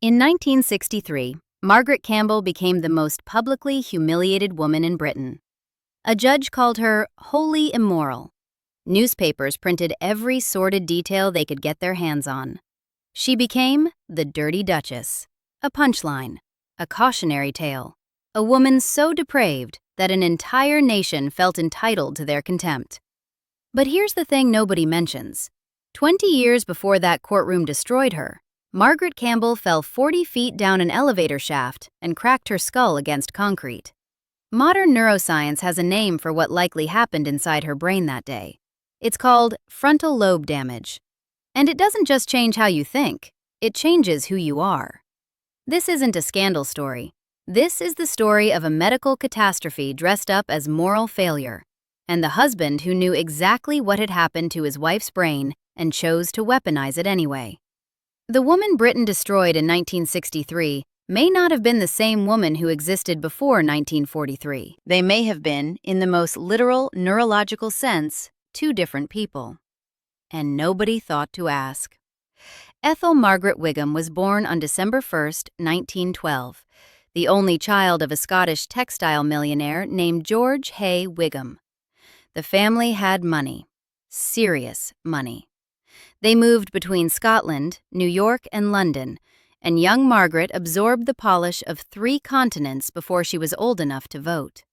In 1963, Margaret Campbell became the most publicly humiliated woman in Britain. A judge called her wholly immoral. Newspapers printed every sordid detail they could get their hands on. She became the Dirty Duchess, a punchline, a cautionary tale, a woman so depraved that an entire nation felt entitled to their contempt. But here's the thing nobody mentions. 20 years before that courtroom destroyed her, Margaret Campbell fell 40 feet down an elevator shaft and cracked her skull against concrete. Modern neuroscience has a name for what likely happened inside her brain that day. It's called frontal lobe damage. And it doesn't just change how you think, it changes who you are. This isn't a scandal story. This is the story of a medical catastrophe dressed up as moral failure, and the husband who knew exactly what had happened to his wife's brain and chose to weaponize it anyway. The woman Britain destroyed in 1963 may not have been the same woman who existed before 1943. They may have been, in the most literal neurological sense, two different people. And nobody thought to ask. Ethel Margaret Whigham was born on December 1, 1912, the only child of a Scottish textile millionaire named George Hay Whigham. The family had money, serious money. They moved between Scotland, New York, and London, and young Margaret absorbed the polish of 3 continents before she was old enough to vote.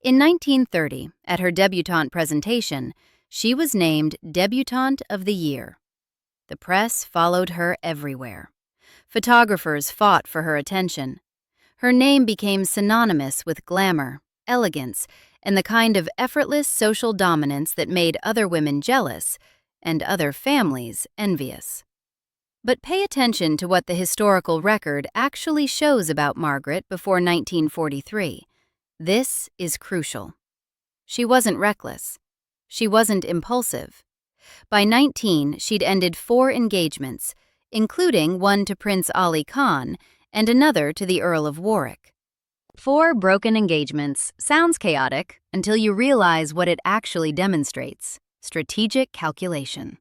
In 1930, at her Debutante presentation, she was named Debutante of the Year. The press followed her everywhere. Photographers fought for her attention. Her name became synonymous with glamour, elegance, and the kind of effortless social dominance that made other women jealous and other families envious. But pay attention to what the historical record actually shows about Margaret before 1943. This is crucial. She wasn't reckless. She wasn't impulsive. By 19, she'd ended 4 engagements, including one to Prince Ali Khan and another to the Earl of Warwick. 4 broken engagements sounds chaotic until you realize what it actually demonstrates: strategic calculation.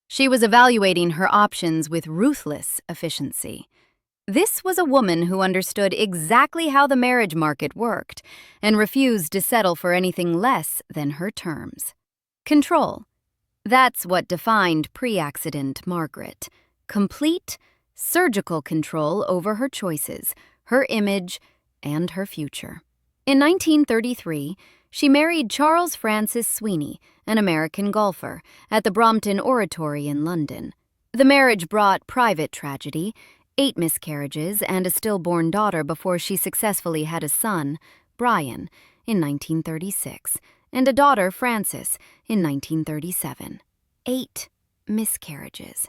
She was evaluating her options with ruthless efficiency. This was a woman who understood exactly how the marriage market worked and refused to settle for anything less than her terms. Control. That's what defined pre-accident Margaret. Complete, surgical control over her choices, her image, and her future. In 1933, she married Charles Francis Sweeney, an American golfer, at the Brompton Oratory in London. The marriage brought private tragedy, 8 miscarriages, and a stillborn daughter before she successfully had a son, Brian, in 1936, and a daughter, Frances, in 1937. 8 miscarriages.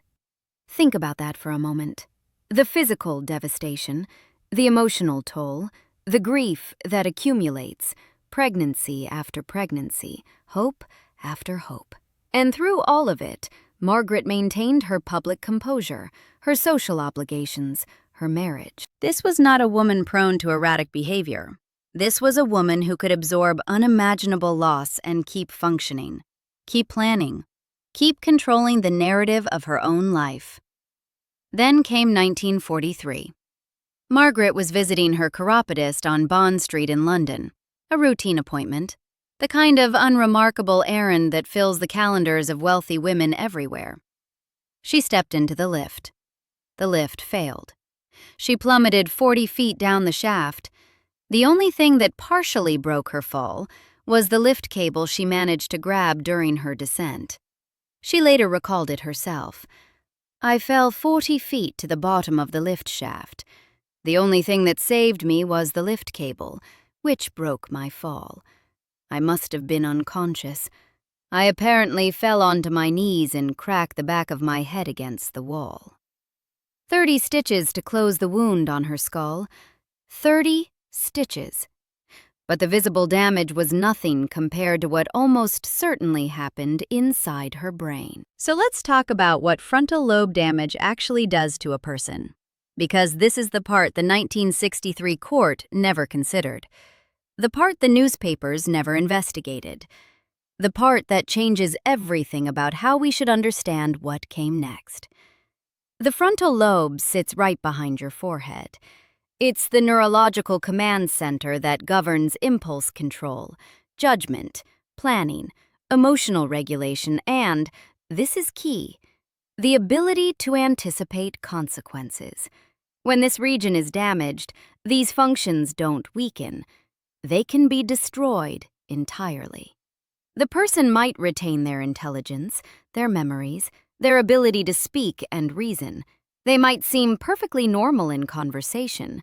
Think about that for a moment. The physical devastation, the emotional toll, the grief that accumulates, pregnancy after pregnancy, hope after hope. And through all of it, Margaret maintained her public composure, her social obligations, her marriage. This was not a woman prone to erratic behavior. This was a woman who could absorb unimaginable loss and keep functioning, keep planning, keep controlling the narrative of her own life. Then came 1943. Margaret was visiting her chiropodist on Bond Street in London, a routine appointment, the kind of unremarkable errand that fills the calendars of wealthy women everywhere. She stepped into the lift. The lift failed. She plummeted 40 feet down the shaft. The only thing that partially broke her fall was the lift cable she managed to grab during her descent. She later recalled it herself. "I fell 40 feet to the bottom of the lift shaft. The only thing that saved me was the lift cable, which broke my fall. I must have been unconscious. I apparently fell onto my knees and cracked the back of my head against the wall." 30 stitches to close the wound on her skull. 30 stitches. But the visible damage was nothing compared to what almost certainly happened inside her brain. So let's talk about what frontal lobe damage actually does to a person. Because this is the part the 1963 court never considered. The part the newspapers never investigated. The part that changes everything about how we should understand what came next. The frontal lobe sits right behind your forehead. It's the neurological command center that governs impulse control, judgment, planning, emotional regulation, and, this is key, the ability to anticipate consequences. When this region is damaged, these functions don't weaken. They can be destroyed entirely. The person might retain their intelligence, their memories, their ability to speak and reason. They might seem perfectly normal in conversation.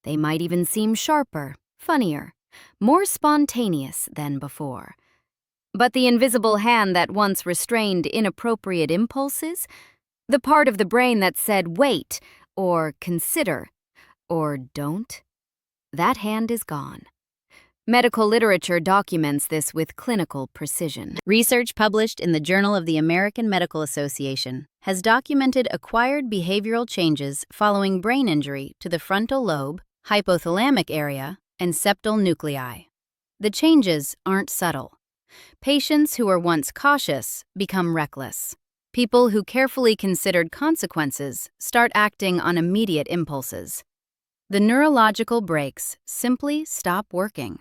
They might even seem sharper, funnier, more spontaneous than before. But the invisible hand that once restrained inappropriate impulses, the part of the brain that said wait, or consider, or don't, that hand is gone. Medical literature documents this with clinical precision. Research published in the Journal of the American Medical Association has documented acquired behavioral changes following brain injury to the frontal lobe, hypothalamic area, and septal nuclei. The changes aren't subtle. Patients who were once cautious become reckless. People who carefully considered consequences start acting on immediate impulses. The neurological brakes simply stop working.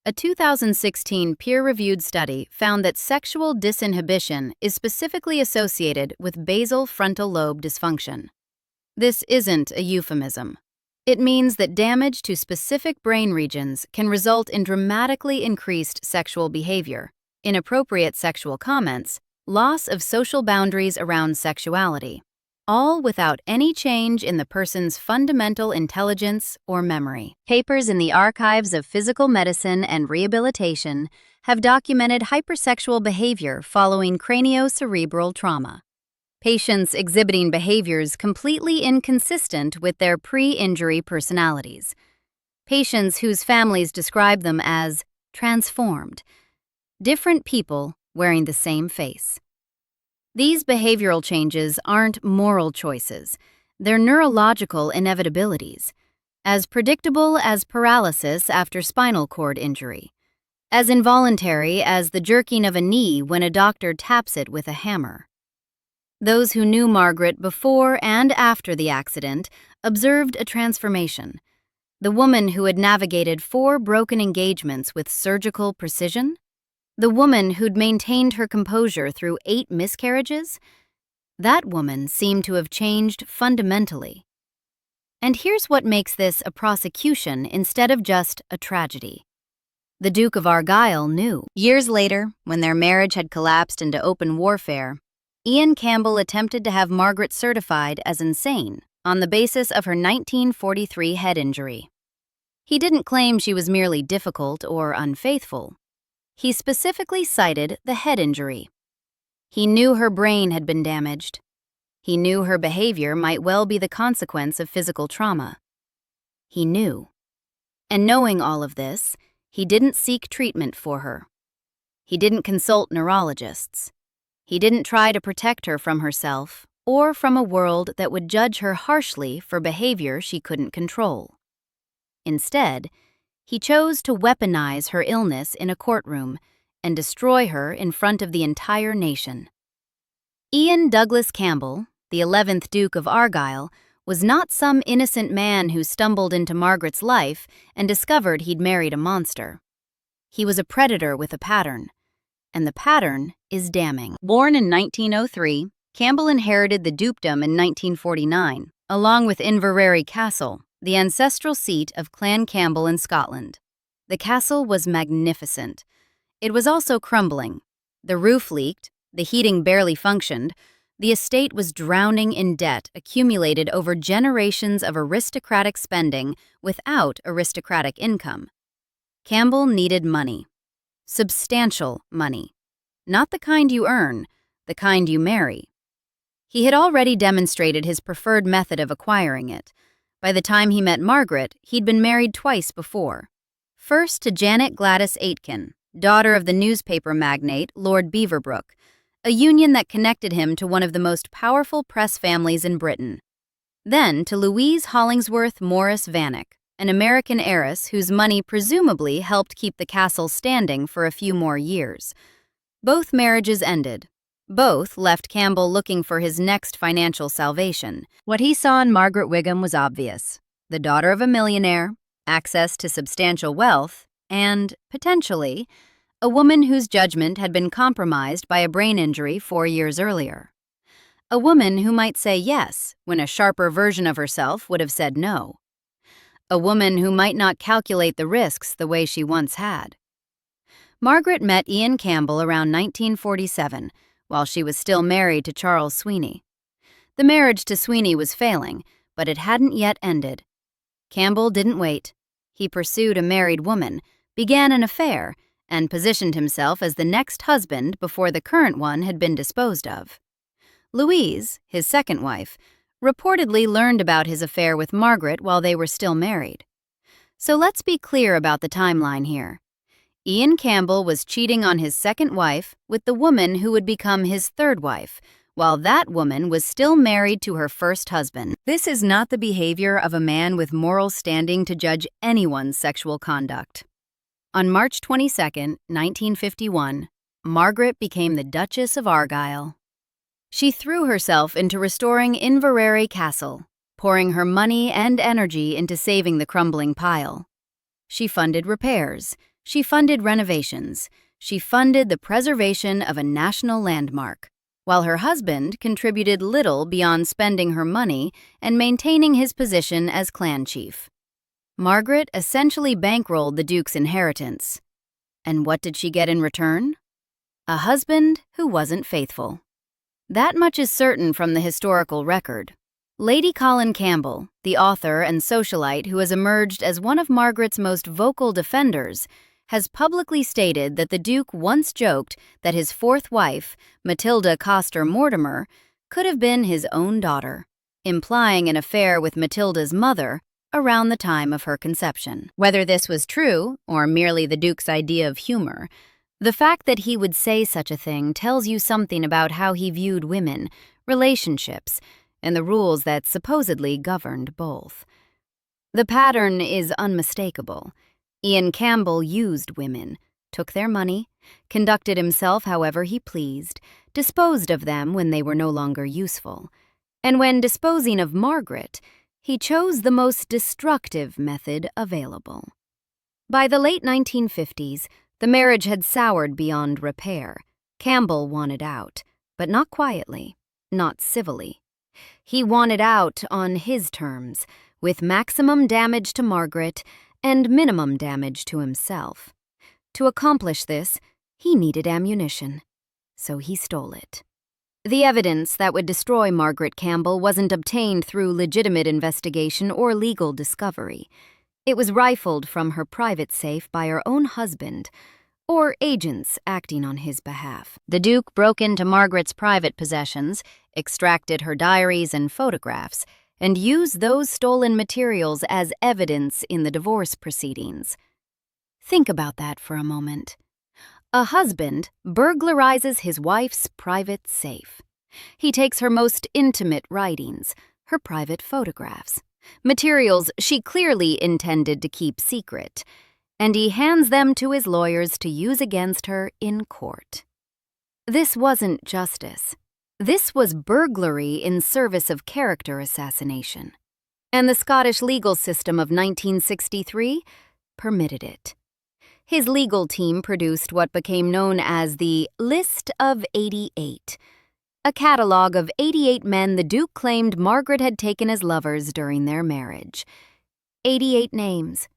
A 2016 peer-reviewed study found that sexual disinhibition is specifically associated with basal frontal lobe dysfunction. This isn't a euphemism. It means that damage to specific brain regions can result in dramatically increased sexual behavior, inappropriate sexual comments, loss of social boundaries around sexuality, all without any change in the person's fundamental intelligence or memory. Papers in the Archives of Physical Medicine and Rehabilitation have documented hypersexual behavior following craniocerebral trauma. Patients exhibiting behaviors completely inconsistent with their pre-injury personalities. Patients whose families describe them as transformed. Different people wearing the same face. These behavioral changes aren't moral choices, they're neurological inevitabilities, as predictable as paralysis after spinal cord injury, as involuntary as the jerking of a knee when a doctor taps it with a hammer. Those who knew Margaret before and after the accident observed a transformation. The woman who had navigated 4 broken engagements with surgical precision, the woman who'd maintained her composure through 8 miscarriages, that woman seemed to have changed fundamentally. And here's what makes this a prosecution instead of just a tragedy. The Duke of Argyll knew. Years later, when their marriage had collapsed into open warfare, Ian Campbell attempted to have Margaret certified as insane on the basis of her 1943 head injury. He didn't claim she was merely difficult or unfaithful. He specifically cited the head injury. He knew her brain had been damaged. He knew her behavior might well be the consequence of physical trauma. He knew. And knowing all of this, he didn't seek treatment for her. He didn't consult neurologists. He didn't try to protect her from herself or from a world that would judge her harshly for behavior she couldn't control. Instead, he chose to weaponize her illness in a courtroom and destroy her in front of the entire nation. Ian Douglas Campbell, the 11th Duke of Argyll, was not some innocent man who stumbled into Margaret's life and discovered he'd married a monster. He was a predator with a pattern, and the pattern is damning. Born in 1903, Campbell inherited the dukedom in 1949, along with Inverary Castle, the ancestral seat of Clan Campbell in Scotland. The castle was magnificent. It was also crumbling. The roof leaked, the heating barely functioned, the estate was drowning in debt accumulated over generations of aristocratic spending without aristocratic income. Campbell needed money. Substantial money. Not the kind you earn, the kind you marry. He had already demonstrated his preferred method of acquiring it. By the time he met Margaret, he'd been married twice before. First to Janet Gladys Aitken, daughter of the newspaper magnate Lord Beaverbrook, a union that connected him to one of the most powerful press families in Britain. Then to Louise Hollingsworth Morris Vanek, an American heiress whose money presumably helped keep the castle standing for a few more years. Both marriages ended. Both left Campbell looking for his next financial salvation. What he saw in Margaret Whigham was obvious: the daughter of a millionaire, access to substantial wealth, and, potentially, a woman whose judgment had been compromised by a brain injury 4 years earlier. A woman who might say yes when a sharper version of herself would have said no. A woman who might not calculate the risks the way she once had. Margaret met Ian Campbell around 1947, while she was still married to Charles Sweeney. The marriage to Sweeney was failing, but it hadn't yet ended. Campbell didn't wait. He pursued a married woman, began an affair, and positioned himself as the next husband before the current one had been disposed of. Louise, his second wife, reportedly learned about his affair with Margaret while they were still married. So let's be clear about the timeline here. Ian Campbell was cheating on his second wife with the woman who would become his third wife, while that woman was still married to her first husband. This is not the behavior of a man with moral standing to judge anyone's sexual conduct. On March 22, 1951, Margaret became the Duchess of Argyll. She threw herself into restoring Inverary Castle, pouring her money and energy into saving the crumbling pile. She funded repairs, she funded renovations, she funded the preservation of a national landmark, while her husband contributed little beyond spending her money and maintaining his position as clan chief. Margaret essentially bankrolled the Duke's inheritance. And what did she get in return? A husband who wasn't faithful. That much is certain from the historical record. Lady Colin Campbell, the author and socialite who has emerged as one of Margaret's most vocal defenders, has publicly stated that the Duke once joked that his fourth wife, Matilda Coster Mortimer, could have been his own daughter, implying an affair with Matilda's mother around the time of her conception. Whether this was true, or merely the Duke's idea of humor, the fact that he would say such a thing tells you something about how he viewed women, relationships, and the rules that supposedly governed both. The pattern is unmistakable. Ian Campbell used women, took their money, conducted himself however he pleased, disposed of them when they were no longer useful. And when disposing of Margaret, he chose the most destructive method available. By the late 1950s, the marriage had soured beyond repair. Campbell wanted out, but not quietly, not civilly. He wanted out on his terms, with maximum damage to Margaret and minimum damage to himself. To accomplish this, he needed ammunition, so he stole it. The evidence that would destroy Margaret Campbell wasn't obtained through legitimate investigation or legal discovery. It was rifled from her private safe by her own husband, or agents acting on his behalf. The Duke broke into Margaret's private possessions, extracted her diaries and photographs, and used those stolen materials as evidence in the divorce proceedings. Think about that for a moment. A husband burglarizes his wife's private safe. He takes her most intimate writings, her private photographs, materials she clearly intended to keep secret, and he hands them to his lawyers to use against her in court. This wasn't justice. This was burglary in service of character assassination. And the Scottish legal system of 1963 permitted it. His legal team produced what became known as the List of 88, a catalogue of 88 men the Duke claimed Margaret had taken as lovers during their marriage. 88 names.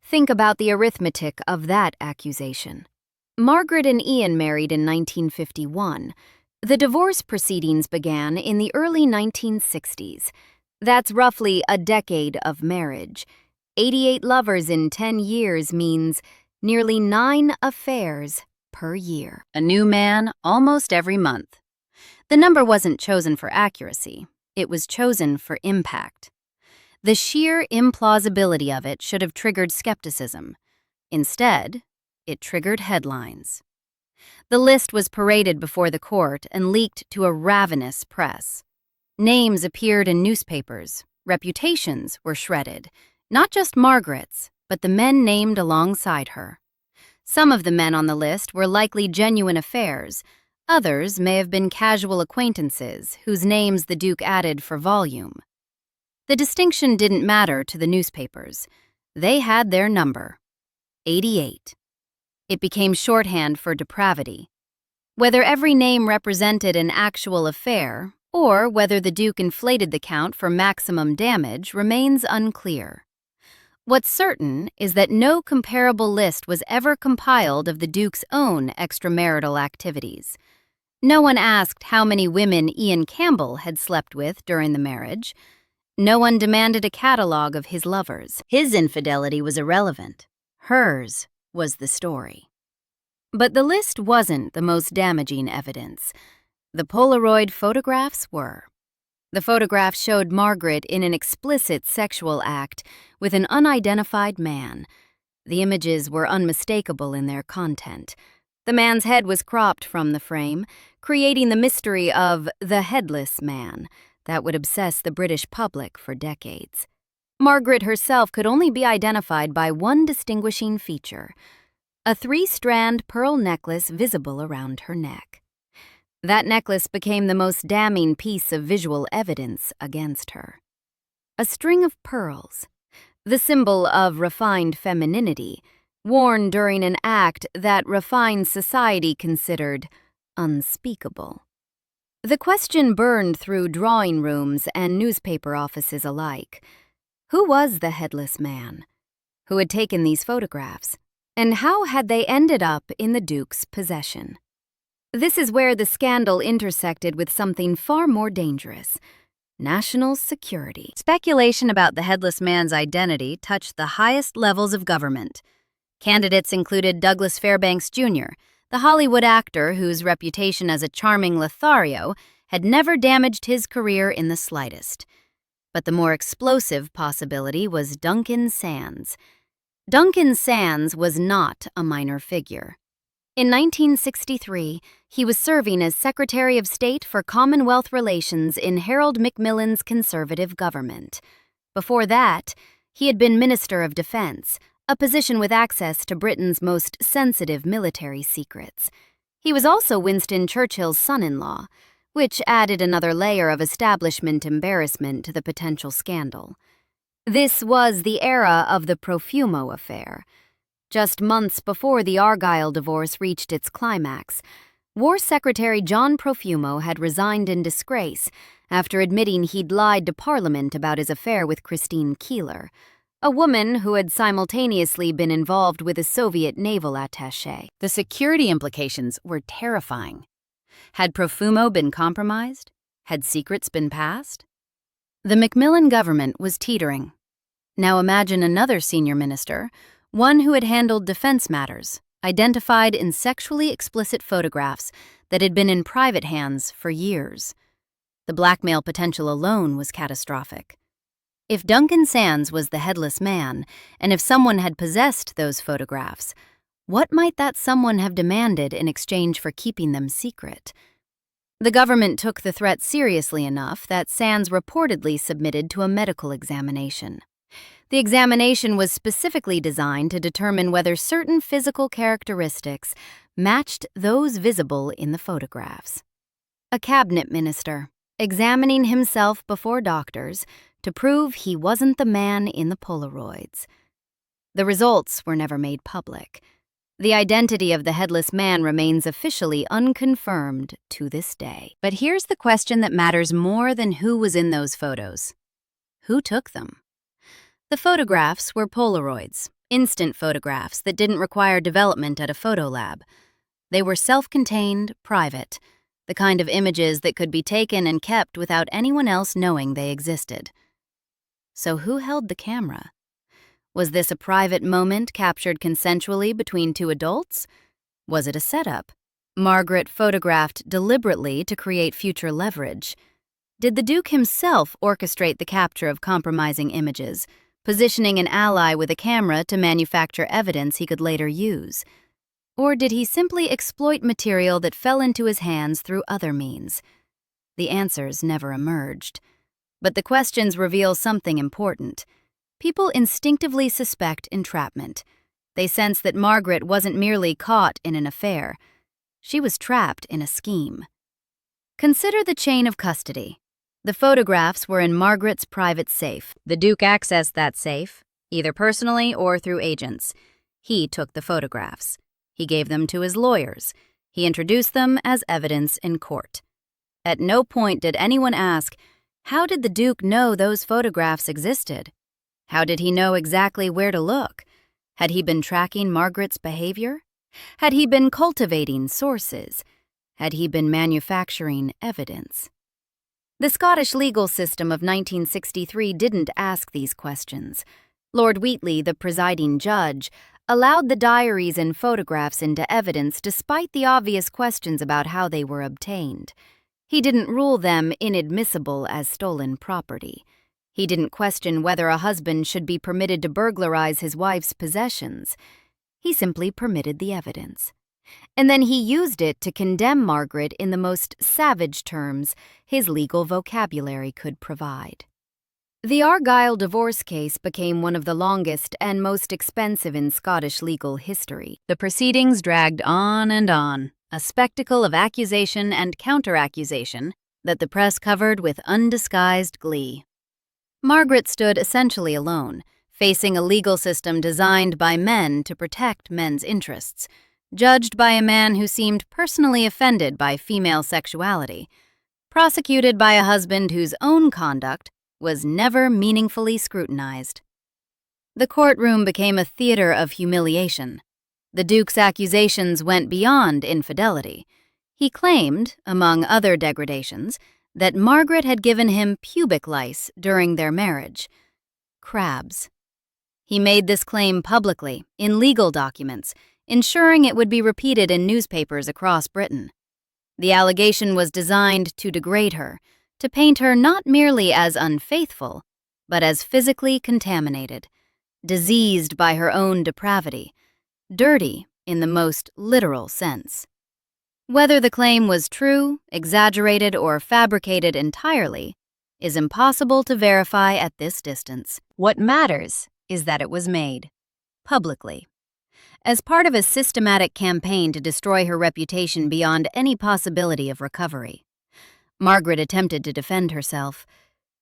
Think about the arithmetic of that accusation. Margaret and Ian married in 1951. The divorce proceedings began in the early 1960s. That's roughly a decade of marriage. 88 lovers in 10 years means nearly 9 affairs per year. A new man almost every month. The number wasn't chosen for accuracy. It was chosen for impact. The sheer implausibility of it should have triggered skepticism. Instead, it triggered headlines. The list was paraded before the court and leaked to a ravenous press. Names appeared in newspapers. Reputations were shredded. Not just Margaret's, but the men named alongside her. Some of the men on the list were likely genuine affairs. Others may have been casual acquaintances whose names the Duke added for volume. The distinction didn't matter to the newspapers. They had their number, 88. It became shorthand for depravity. Whether every name represented an actual affair, or whether the Duke inflated the count for maximum damage, remains unclear. What's certain is that no comparable list was ever compiled of the Duke's own extramarital activities. No one asked how many women Ian Campbell had slept with during the marriage. No one demanded a catalog of his lovers. His infidelity was irrelevant. Hers was the story. But the list wasn't the most damaging evidence. The Polaroid photographs were. The photographs showed Margaret in an explicit sexual act with an unidentified man. The images were unmistakable in their content. The man's head was cropped from the frame, creating the mystery of the headless man that would obsess the British public for decades. Margaret herself could only be identified by one distinguishing feature: a 3-strand pearl necklace visible around her neck. That necklace became the most damning piece of visual evidence against her. A string of pearls, the symbol of refined femininity, worn during an act that refined society considered unspeakable. The question burned through drawing rooms and newspaper offices alike. Who was the headless man? Who had taken these photographs? And how had they ended up in the Duke's possession? This is where the scandal intersected with something far more dangerous: national security. Speculation about the headless man's identity touched the highest levels of government. Candidates included Douglas Fairbanks Jr., the Hollywood actor whose reputation as a charming Lothario had never damaged his career in the slightest. But the more explosive possibility was Duncan Sands. Duncan Sands was not a minor figure. In 1963, he was serving as Secretary of State for Commonwealth Relations in Harold Macmillan's conservative government. Before that, he had been Minister of Defense, a position with access to Britain's most sensitive military secrets. He was also Winston Churchill's son-in-law, which added another layer of establishment embarrassment to the potential scandal. This was the era of the Profumo affair. Just months before the Argyll divorce reached its climax, War Secretary John Profumo had resigned in disgrace after admitting he'd lied to Parliament about his affair with Christine Keeler, a woman who had simultaneously been involved with a Soviet naval attaché. The security implications were terrifying. Had Profumo been compromised? Had secrets been passed? The Macmillan government was teetering. Now imagine another senior minister, one who had handled defense matters, identified in sexually explicit photographs that had been in private hands for years. The blackmail potential alone was catastrophic. If Duncan Sands was the headless man, and if someone had possessed those photographs, what might that someone have demanded in exchange for keeping them secret? The government took the threat seriously enough that Sands reportedly submitted to a medical examination. The examination was specifically designed to determine whether certain physical characteristics matched those visible in the photographs. A cabinet minister, examining himself before doctors to prove he wasn't the man in the Polaroids. The results were never made public. The identity of the headless man remains officially unconfirmed to this day. But here's the question that matters more than who was in those photos. Who took them? The photographs were Polaroids, instant photographs that didn't require development at a photo lab. They were self-contained, private, the kind of images that could be taken and kept without anyone else knowing they existed. So who held the camera? Was this a private moment captured consensually between two adults? Was it a setup? Margaret photographed deliberately to create future leverage. Did the Duke himself orchestrate the capture of compromising images, positioning an ally with a camera to manufacture evidence he could later use? Or did he simply exploit material that fell into his hands through other means? The answers never emerged. But the questions reveal something important. People instinctively suspect entrapment. They sense that Margaret wasn't merely caught in an affair. She was trapped in a scheme. Consider the chain of custody. The photographs were in Margaret's private safe. The Duke accessed that safe, either personally or through agents. He took the photographs. He gave them to his lawyers. He introduced them as evidence in court. At no point did anyone ask, how did the Duke know those photographs existed? How did he know exactly where to look? Had he been tracking Margaret's behavior? Had he been cultivating sources? Had he been manufacturing evidence? The Scottish legal system of 1963 didn't ask these questions. Lord Wheatley, the presiding judge, allowed the diaries and photographs into evidence despite the obvious questions about how they were obtained. He didn't rule them inadmissible as stolen property. He didn't question whether a husband should be permitted to burglarize his wife's possessions. He simply permitted the evidence. And then he used it to condemn Margaret in the most savage terms his legal vocabulary could provide. The Argyll divorce case became one of the longest and most expensive in Scottish legal history. The proceedings dragged on and on, a spectacle of accusation and counter-accusation that the press covered with undisguised glee. Margaret stood essentially alone, facing a legal system designed by men to protect men's interests, judged by a man who seemed personally offended by female sexuality, prosecuted by a husband whose own conduct was never meaningfully scrutinized. The courtroom became a theater of humiliation. The Duke's accusations went beyond infidelity. He claimed, among other degradations, that Margaret had given him pubic lice during their marriage. Crabs. He made this claim publicly, in legal documents, ensuring it would be repeated in newspapers across Britain. The allegation was designed to degrade her, to paint her not merely as unfaithful, but as physically contaminated, diseased by her own depravity, dirty in the most literal sense. Whether the claim was true, exaggerated, or fabricated entirely is impossible to verify at this distance. What matters is that it was made, publicly. As part of a systematic campaign to destroy her reputation beyond any possibility of recovery. Margaret attempted to defend herself.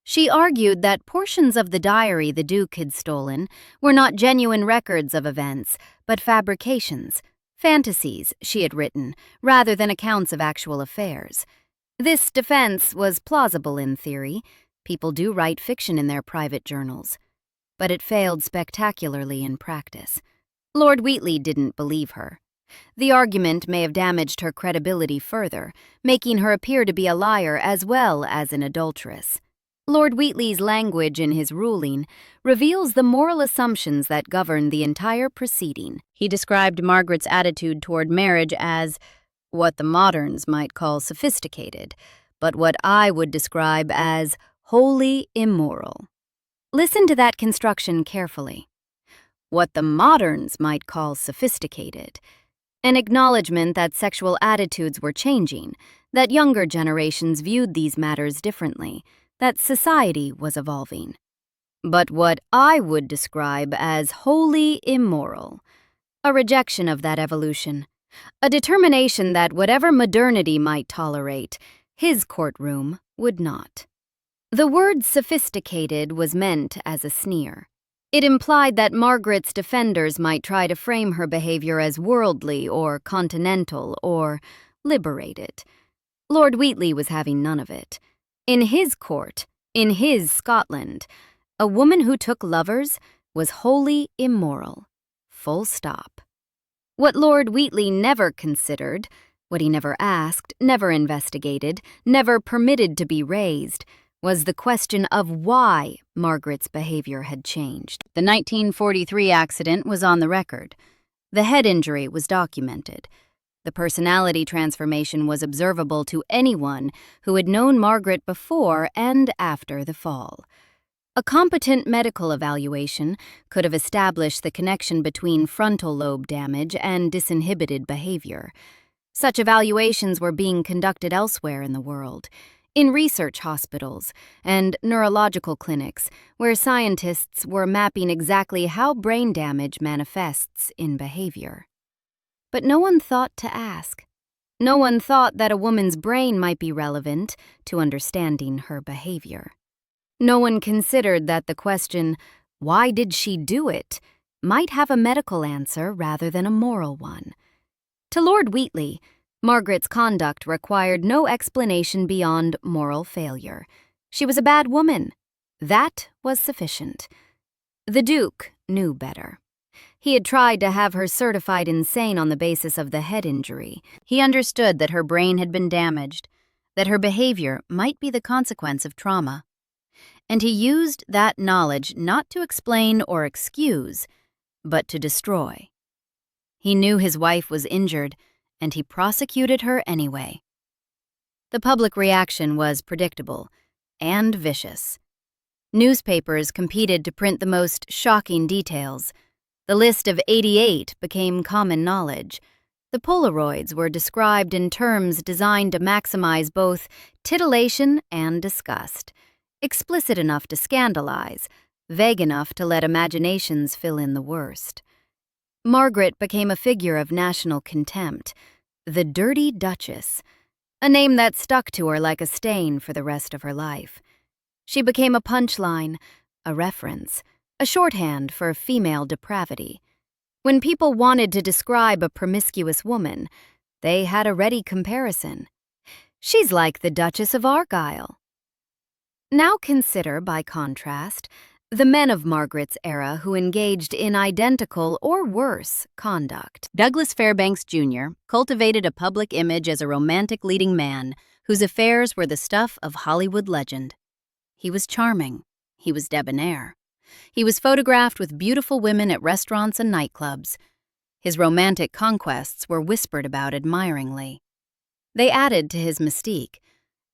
She argued that portions of the diary the Duke had stolen were not genuine records of events, but fabrications, fantasies she had written, rather than accounts of actual affairs. This defense was plausible in theory. People do write fiction in their private journals. But it failed spectacularly in practice. Lord Wheatley didn't believe her. The argument may have damaged her credibility further, making her appear to be a liar as well as an adulteress. Lord Wheatley's language in his ruling reveals the moral assumptions that govern the entire proceeding. He described Margaret's attitude toward marriage as what the moderns might call sophisticated, but what I would describe as wholly immoral. Listen to that construction carefully. What the moderns might call sophisticated. An acknowledgement that sexual attitudes were changing, that younger generations viewed these matters differently, that society was evolving. But what I would describe as wholly immoral. A rejection of that evolution. A determination that whatever modernity might tolerate, his courtroom would not. The word sophisticated was meant as a sneer. It implied that Margaret's defenders might try to frame her behavior as worldly or continental or liberated. Lord Wheatley was having none of it. In his court, in his Scotland, a woman who took lovers was wholly immoral. Full stop. What Lord Wheatley never considered, what he never asked, never investigated, never permitted to be raised, was the question of why Margaret's behavior had changed. The 1943 accident was on the record. The head injury was documented. The personality transformation was observable to anyone who had known Margaret before and after the fall. A competent medical evaluation could have established the connection between frontal lobe damage and disinhibited behavior. Such evaluations were being conducted elsewhere in the world, in research hospitals and neurological clinics, where scientists were mapping exactly how brain damage manifests in behavior. But no one thought to ask. No one thought that a woman's brain might be relevant to understanding her behavior. No one considered that the question, "Why did she do it?" might have a medical answer rather than a moral one. To Lord Wheatley, Margaret's conduct required no explanation beyond moral failure. She was a bad woman. That was sufficient. The Duke knew better. He had tried to have her certified insane on the basis of the head injury. He understood that her brain had been damaged, that her behavior might be the consequence of trauma. And he used that knowledge not to explain or excuse, but to destroy. He knew his wife was injured, and he prosecuted her anyway. The public reaction was predictable and vicious. Newspapers competed to print the most shocking details. The list of 88 became common knowledge. The Polaroids were described in terms designed to maximize both titillation and disgust, explicit enough to scandalize, vague enough to let imaginations fill in the worst. Margaret became a figure of national contempt, the Dirty Duchess, a name that stuck to her like a stain for the rest of her life. She became a punchline, a reference, a shorthand for female depravity. When people wanted to describe a promiscuous woman, they had a ready comparison. She's like the Duchess of Argyll. Now consider, by contrast, the men of Margaret's era who engaged in identical or worse conduct. Douglas Fairbanks Jr. cultivated a public image as a romantic leading man whose affairs were the stuff of Hollywood legend. He was charming. He was debonair. He was photographed with beautiful women at restaurants and nightclubs. His romantic conquests were whispered about admiringly. They added to his mystique.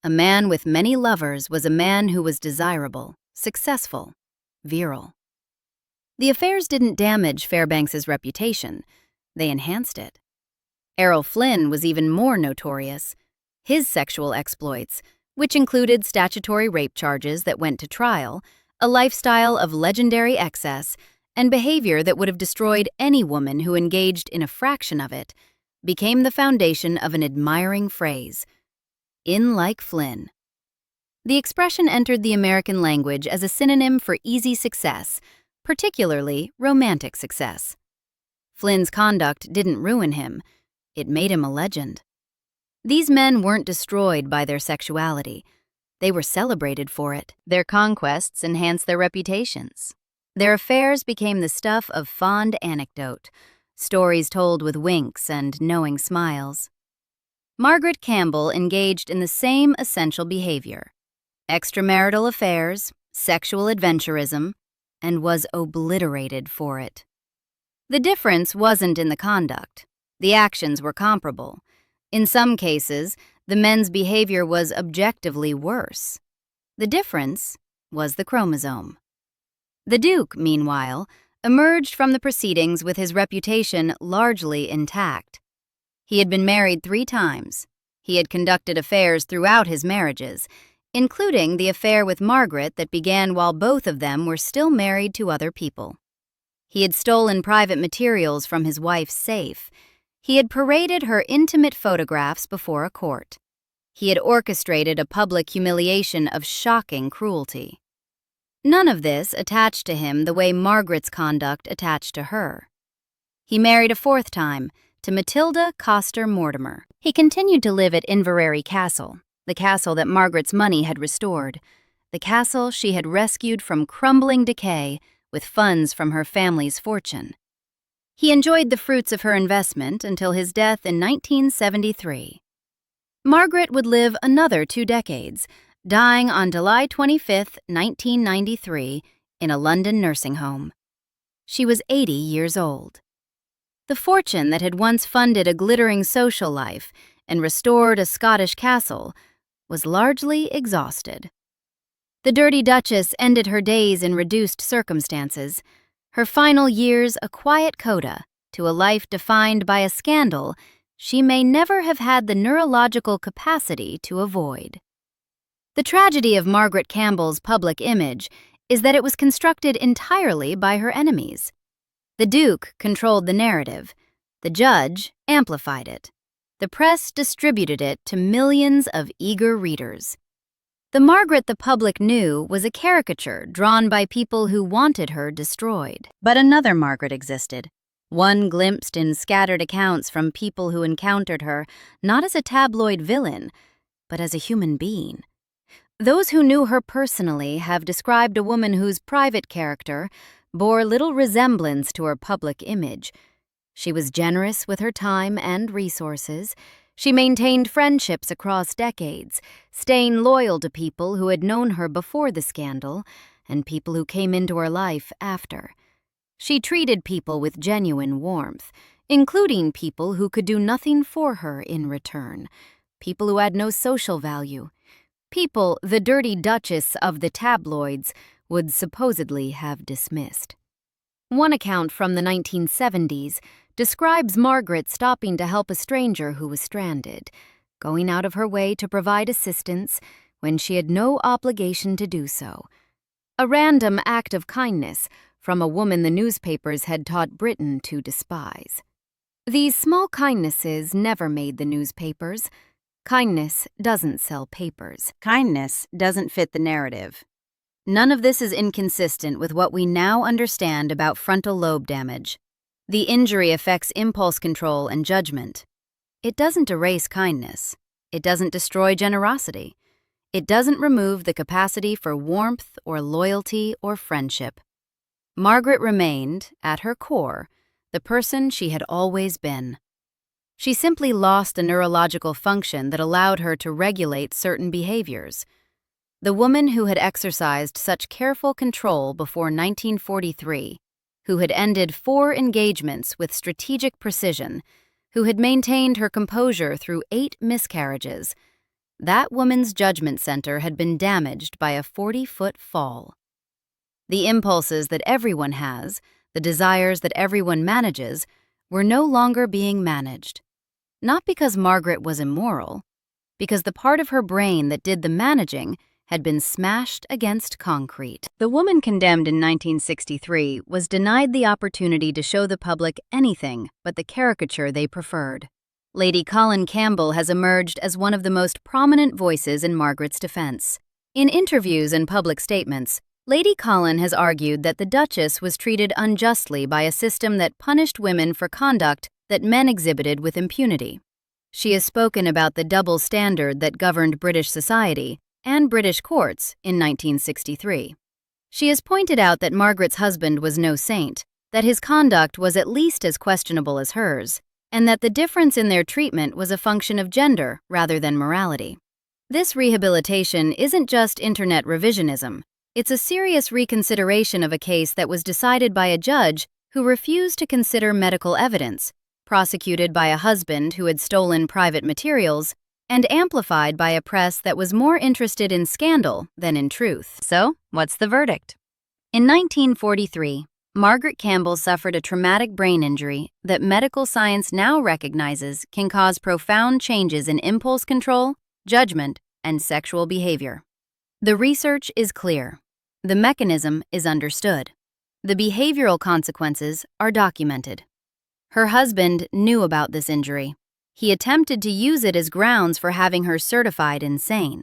A man with many lovers was a man who was desirable, successful, virile. The affairs didn't damage Fairbanks's reputation. They enhanced it. Errol Flynn was even more notorious. His sexual exploits, which included statutory rape charges that went to trial, a lifestyle of legendary excess, and behavior that would have destroyed any woman who engaged in a fraction of it, became the foundation of an admiring phrase, "In like Flynn." The expression entered the American language as a synonym for easy success, particularly romantic success. Flynn's conduct didn't ruin him, it made him a legend. These men weren't destroyed by their sexuality. They were celebrated for it. Their conquests enhanced their reputations. Their affairs became the stuff of fond anecdote, stories told with winks and knowing smiles. Margaret Campbell engaged in the same essential behavior: extramarital affairs, sexual adventurism, and was obliterated for it. The difference wasn't in the conduct. The actions were comparable. In some cases, the men's behavior was objectively worse. The difference was the chromosome. The Duke, meanwhile, emerged from the proceedings with his reputation largely intact. He had been married 3 times. He had conducted affairs throughout his marriages, including the affair with Margaret that began while both of them were still married to other people. He had stolen private materials from his wife's safe. He had paraded her intimate photographs before a court. He had orchestrated a public humiliation of shocking cruelty. None of this attached to him the way Margaret's conduct attached to her. He married a 4th time, to Matilda Coster Mortimer. He continued to live at Inverary Castle, the castle that Margaret's money had restored, the castle she had rescued from crumbling decay with funds from her family's fortune. He enjoyed the fruits of her investment until his death in 1973. Margaret would live another 2 decades, dying on July 25, 1993, in a London nursing home. She was 80 years old. The fortune that had once funded a glittering social life and restored a Scottish castle was largely exhausted. The Dirty Duchess ended her days in reduced circumstances, her final years a quiet coda to a life defined by a scandal she may never have had the neurological capacity to avoid. The tragedy of Margaret Campbell's public image is that it was constructed entirely by her enemies. The Duke controlled the narrative. The judge amplified it. The press distributed it to millions of eager readers. The Margaret the public knew was a caricature drawn by people who wanted her destroyed. But another Margaret existed, one glimpsed in scattered accounts from people who encountered her not as a tabloid villain, but as a human being. Those who knew her personally have described a woman whose private character bore little resemblance to her public image. She was generous with her time and resources. She maintained friendships across decades, staying loyal to people who had known her before the scandal and people who came into her life after. She treated people with genuine warmth, including people who could do nothing for her in return, people who had no social value, people the Dirty Duchess of the tabloids would supposedly have dismissed. One account from the 1970s describes Margaret stopping to help a stranger who was stranded, going out of her way to provide assistance when she had no obligation to do so. A random act of kindness from a woman the newspapers had taught Britain to despise. These small kindnesses never made the newspapers. Kindness doesn't sell papers. Kindness doesn't fit the narrative. None of this is inconsistent with what we now understand about frontal lobe damage. The injury affects impulse control and judgment. It doesn't erase kindness. It doesn't destroy generosity. It doesn't remove the capacity for warmth or loyalty or friendship. Margaret remained, at her core, the person she had always been. She simply lost the neurological function that allowed her to regulate certain behaviors. The woman who had exercised such careful control before 1943, who had ended 4 engagements with strategic precision, who had maintained her composure through 8 miscarriages, that woman's judgment center had been damaged by a 40-foot fall. The impulses that everyone has, the desires that everyone manages, were no longer being managed. Not because Margaret was immoral, because the part of her brain that did the managing had been smashed against concrete. The woman condemned in 1963 was denied the opportunity to show the public anything but the caricature they preferred. Lady Margaret Campbell has emerged as one of the most prominent voices in Margaret's defense. In interviews and public statements, Lady Margaret has argued that the Duchess was treated unjustly by a system that punished women for conduct that men exhibited with impunity. She has spoken about the double standard that governed British society and British courts in 1963. She has pointed out that Margaret's husband was no saint, that his conduct was at least as questionable as hers, and that the difference in their treatment was a function of gender rather than morality. This rehabilitation isn't just internet revisionism. It's a serious reconsideration of a case that was decided by a judge who refused to consider medical evidence, prosecuted by a husband who had stolen private materials, and amplified by a press that was more interested in scandal than in truth. So, what's the verdict? In 1943, Margaret Campbell suffered a traumatic brain injury that medical science now recognizes can cause profound changes in impulse control, judgment, and sexual behavior. The research is clear. The mechanism is understood. The behavioral consequences are documented. Her husband knew about this injury. He attempted to use it as grounds for having her certified insane.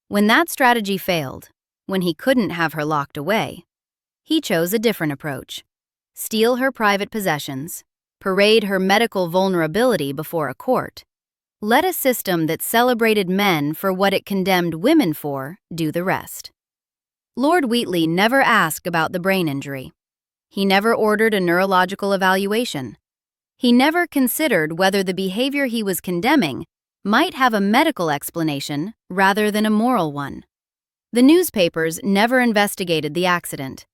When that strategy failed, when he couldn't have her locked away, he chose a different approach. Steal her private possessions, parade her medical vulnerability before a court, let a system that celebrated men for what it condemned women for do the rest. Lord Wheatley never asked about the brain injury. He never ordered a neurological evaluation. He never considered whether the behavior he was condemning might have a medical explanation rather than a moral one. The newspapers never investigated the accident.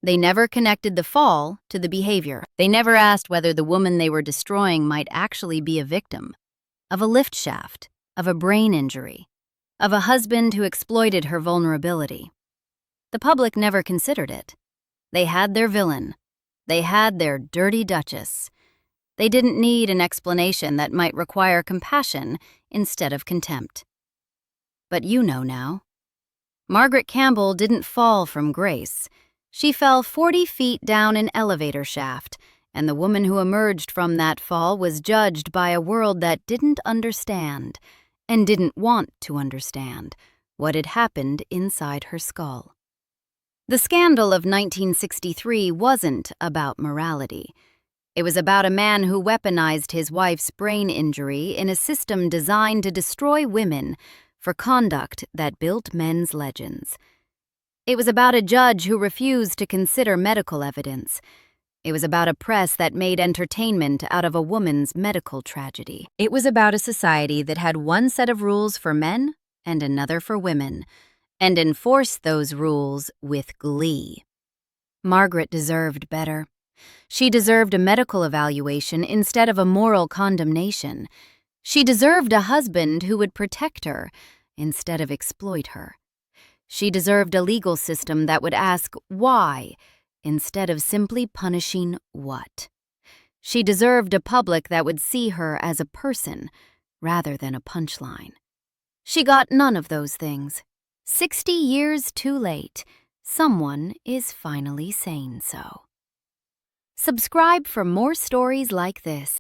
They never connected the fall to the behavior. They never asked whether the woman they were destroying might actually be a victim of a lift shaft, of a brain injury, of a husband who exploited her vulnerability. The public never considered it. They had their villain. They had their Dirty Duchess. They didn't need an explanation that might require compassion instead of contempt. But you know now. Margaret Campbell didn't fall from grace. She fell 40 feet down an elevator shaft And the woman who emerged from that fall was judged by a world that didn't understand, and didn't want to understand, what had happened inside her skull. The scandal of 1963 wasn't about morality. It was about a man who weaponized his wife's brain injury in a system designed to destroy women for conduct that built men's legends. It was about a judge who refused to consider medical evidence. It was about a press that made entertainment out of a woman's medical tragedy. It was about a society that had one set of rules for men and another for women, and enforced those rules with glee. Margaret deserved better. She deserved a medical evaluation instead of a moral condemnation. She deserved a husband who would protect her instead of exploit her. She deserved a legal system that would ask why instead of simply punishing what. She deserved a public that would see her as a person rather than a punchline. She got none of those things. 60 years too late, someone is finally saying so. Subscribe for more stories like this.